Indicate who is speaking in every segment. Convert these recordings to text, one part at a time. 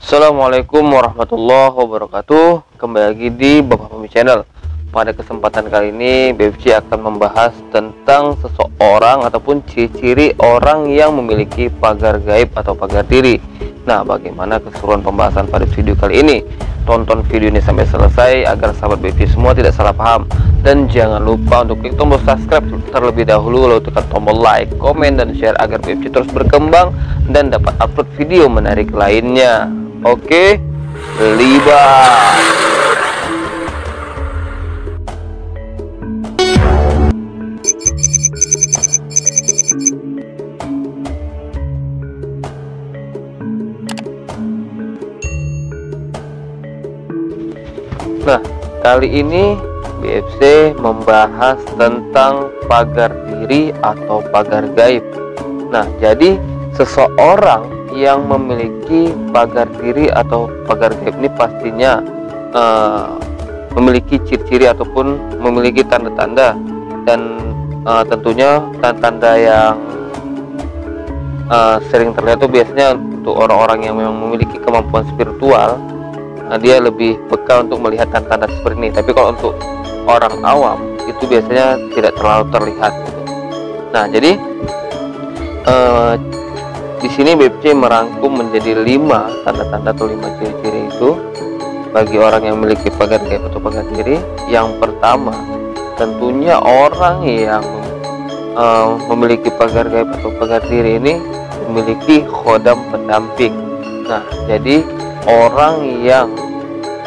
Speaker 1: Assalamualaikum warahmatullahi wabarakatuh. Kembali lagi di Bapak Pemi Channel. Pada kesempatan kali ini BFC akan membahas tentang seseorang ataupun ciri-ciri orang yang memiliki pagar gaib atau pagar diri. Nah, bagaimana keseluruhan pembahasan pada video kali ini? Tonton video ini sampai selesai agar sahabat BFC semua tidak salah paham. Dan jangan lupa untuk klik tombol subscribe terlebih dahulu, lalu tekan tombol like, komen, dan share agar BFC terus berkembang dan dapat upload video menarik lainnya. Oke, libat. Nah, kali ini BFC membahas tentang pagar diri atau pagar gaib. Nah, jadi seseorang yang memiliki pagar diri atau pagar gaib ini pastinya memiliki ciri-ciri ataupun memiliki tanda-tanda, dan tentunya tanda-tanda yang sering terlihat itu biasanya untuk orang-orang yang memang memiliki kemampuan spiritual. Dia lebih peka untuk melihat tanda-tanda seperti ini. Tapi kalau untuk orang awam itu biasanya tidak terlalu terlihat gitu. Nah, jadi di sini BFC merangkum menjadi 5 tanda-tanda atau 5 ciri-ciri itu bagi orang yang memiliki pagar gaib atau pagar diri. Yang pertama, tentunya orang yang memiliki pagar gaib atau pagar diri ini memiliki khodam pendamping. Nah, jadi orang yang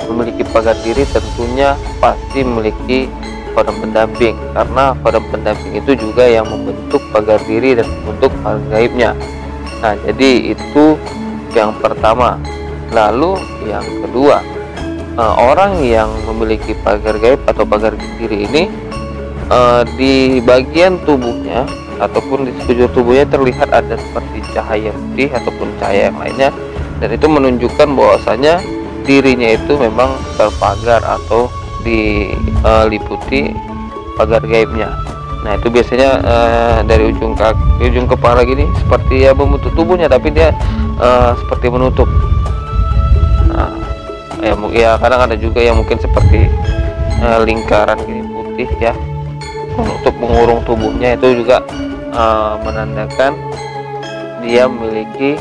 Speaker 1: memiliki pagar diri tentunya pasti memiliki khodam pendamping, karena khodam pendamping itu juga yang membentuk pagar diri dan membentuk pagar gaibnya. Nah, jadi itu yang pertama. Lalu yang kedua, orang yang memiliki pagar gaib atau pagar diri ini di bagian tubuhnya ataupun di sekujur tubuhnya terlihat ada seperti cahaya putih ataupun cahaya yang lainnya, dan itu menunjukkan bahwasanya dirinya itu memang terpagar atau diliputi pagar gaibnya. Nah, itu biasanya dari ujung kaki, ujung kepala gini seperti ya membentuk tubuhnya, tapi dia seperti menutup. Nah, ya kadang ada juga yang mungkin seperti lingkaran gini putih ya, untuk mengurung tubuhnya. Itu juga menandakan dia memiliki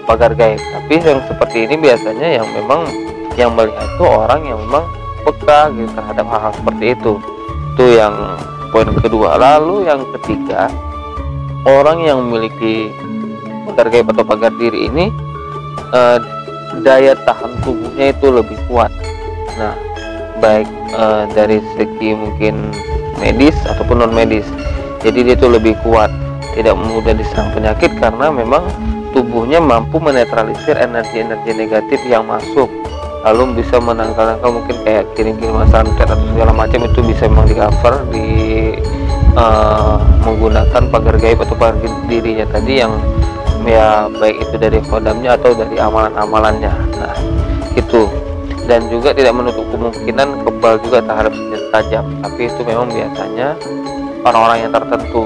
Speaker 1: pagar gaib. Tapi yang seperti ini biasanya yang memang yang melihat itu orang yang memang peka gitu terhadap hal-hal seperti itu. Itu yang poin kedua. Lalu yang ketiga, orang yang memiliki pagar gaib atau pagar diri ini daya tahan tubuhnya itu lebih kuat. Nah, baik dari segi mungkin medis ataupun non medis. Jadi dia itu lebih kuat, tidak mudah diserang penyakit karena memang tubuhnya mampu menetralisir energi-energi negatif yang masuk, lalu bisa menangkal mungkin kayak kirim-kiriman santet atau segala macam. Itu bisa memang di cover menggunakan pagar gaib atau pagar dirinya tadi, yang ya baik itu dari khodamnya atau dari amalan-amalannya. Nah, itu. Dan juga tidak menutup kemungkinan kebal juga terhadap senjata tajam, tapi itu memang biasanya orang-orang yang tertentu.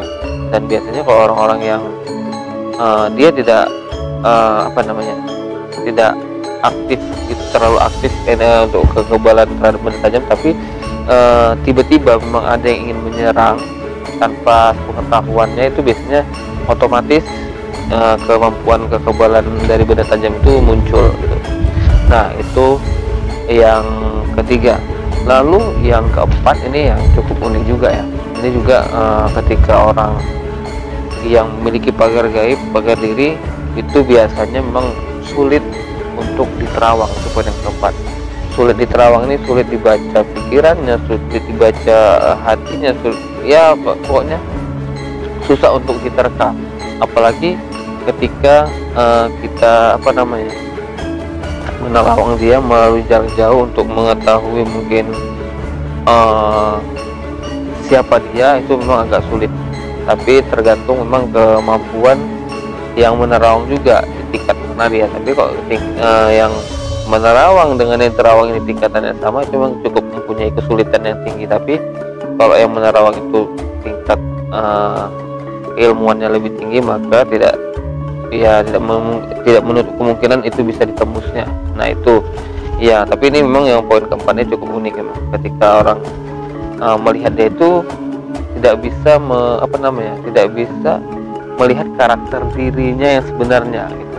Speaker 1: Dan biasanya kalau orang-orang yang dia tidak tidak aktif gitu, terlalu aktif untuk kekebalan terhadap benda tajam, tapi tiba-tiba memang ada yang ingin menyerang tanpa pengetahuannya, itu biasanya otomatis kemampuan kekebalan dari benda tajam itu muncul gitu. Nah, itu yang ketiga. Lalu yang keempat, ini yang cukup unik juga ya. Ini juga ketika orang yang memiliki pagar gaib, pagar diri, itu biasanya memang sulit untuk diterawang. Itu poin yang keempat. Sulit diterawang ini sulit dibaca pikirannya, sulit dibaca hatinya, ya pokoknya susah untuk diterka. Apalagi ketika kita menerawang dia melalui jarak jauh untuk mengetahui mungkin siapa dia, itu memang agak sulit. Tapi tergantung memang kemampuan yang menerawang juga di tingkat mana dia. Tapi kalau yang menerawang dengan yang terawang ini tingkatannya sama, itu memang cukup mempunyai kesulitan yang tinggi. Tapi kalau yang menerawang itu tingkat ilmuannya lebih tinggi, maka tidak ya tidak menutup kemungkinan itu bisa ditembusnya. Nah itu ya, tapi ini memang yang poin keempatnya cukup unik memang, ketika orang melihat dia itu tidak bisa tidak bisa melihat karakter dirinya yang sebenarnya gitu.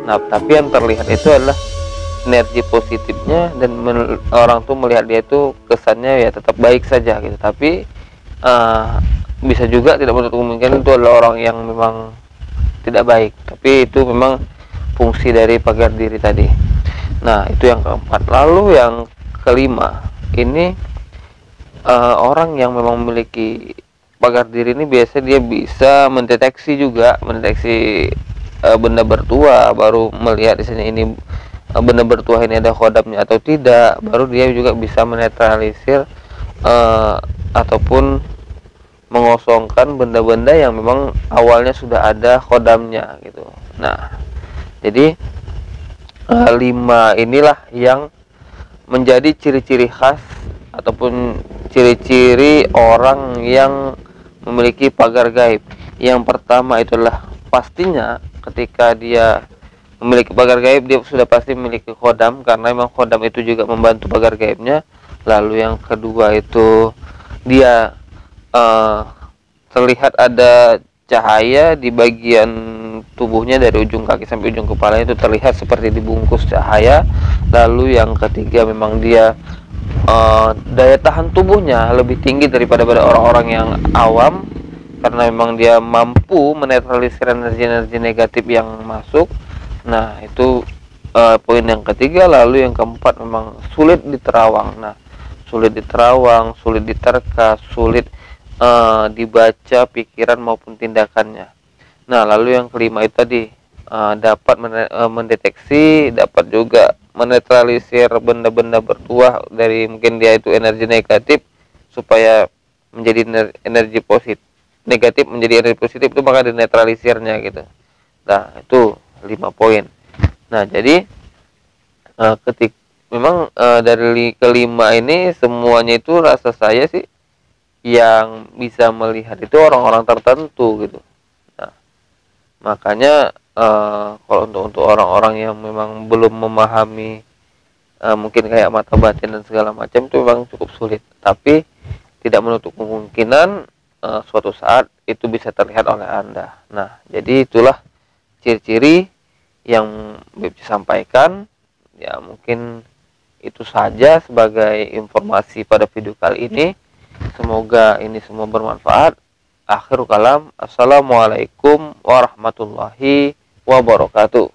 Speaker 1: Nah tapi yang terlihat itu adalah energi positifnya, dan orang tuh melihat dia itu kesannya ya tetap baik saja gitu, tapi bisa juga tidak menutup kemungkinan itu adalah orang yang memang tidak baik, tapi itu memang fungsi dari pagar diri tadi. Nah itu yang keempat. Lalu yang kelima ini, orang yang memang memiliki pagar diri ini biasanya dia bisa mendeteksi benda bertuah, baru melihat di sini ini benda bertuah ini ada khodamnya atau tidak, baru dia juga bisa menetralisir ataupun mengosongkan benda-benda yang memang awalnya sudah ada khodamnya gitu. Nah jadi 5 inilah yang menjadi ciri-ciri khas ataupun ciri-ciri orang yang memiliki pagar gaib. Yang pertama itulah pastinya ketika dia memiliki pagar gaib, dia sudah pasti memiliki khodam, karena memang khodam itu juga membantu pagar gaibnya. Lalu yang kedua itu dia terlihat ada cahaya di bagian tubuhnya, dari ujung kaki sampai ujung kepala itu terlihat seperti dibungkus cahaya. Lalu yang ketiga memang dia daya tahan tubuhnya lebih tinggi daripada orang-orang yang awam, karena memang dia mampu menetralisir energi-energi negatif yang masuk. Nah itu poin yang ketiga. Lalu yang keempat memang sulit diterawang. Nah sulit diterawang, sulit diterka, sulit dibaca pikiran maupun tindakannya. Nah lalu yang kelima itu tadi, dapat mendeteksi, dapat juga menetralisir benda-benda bertuah dari mungkin dia itu energi negatif, supaya menjadi energi positif, negatif menjadi energi positif, itu maka dinetralisirnya gitu. Nah itu 5 poin. Nah jadi memang dari kelima ini semuanya itu rasa saya sih yang bisa melihat itu orang-orang tertentu gitu. Nah makanya kalau untuk orang-orang yang memang belum memahami mungkin kayak mata batin dan segala macam, itu memang cukup sulit, tapi tidak menutup kemungkinan suatu saat itu bisa terlihat oleh Anda. Nah jadi itulah ciri-ciri yang bisa sampaikan. Ya mungkin itu saja sebagai informasi pada video kali ini. Semoga ini semua bermanfaat. Akhirul kalam, assalamualaikum warahmatullahi wabarakatuh.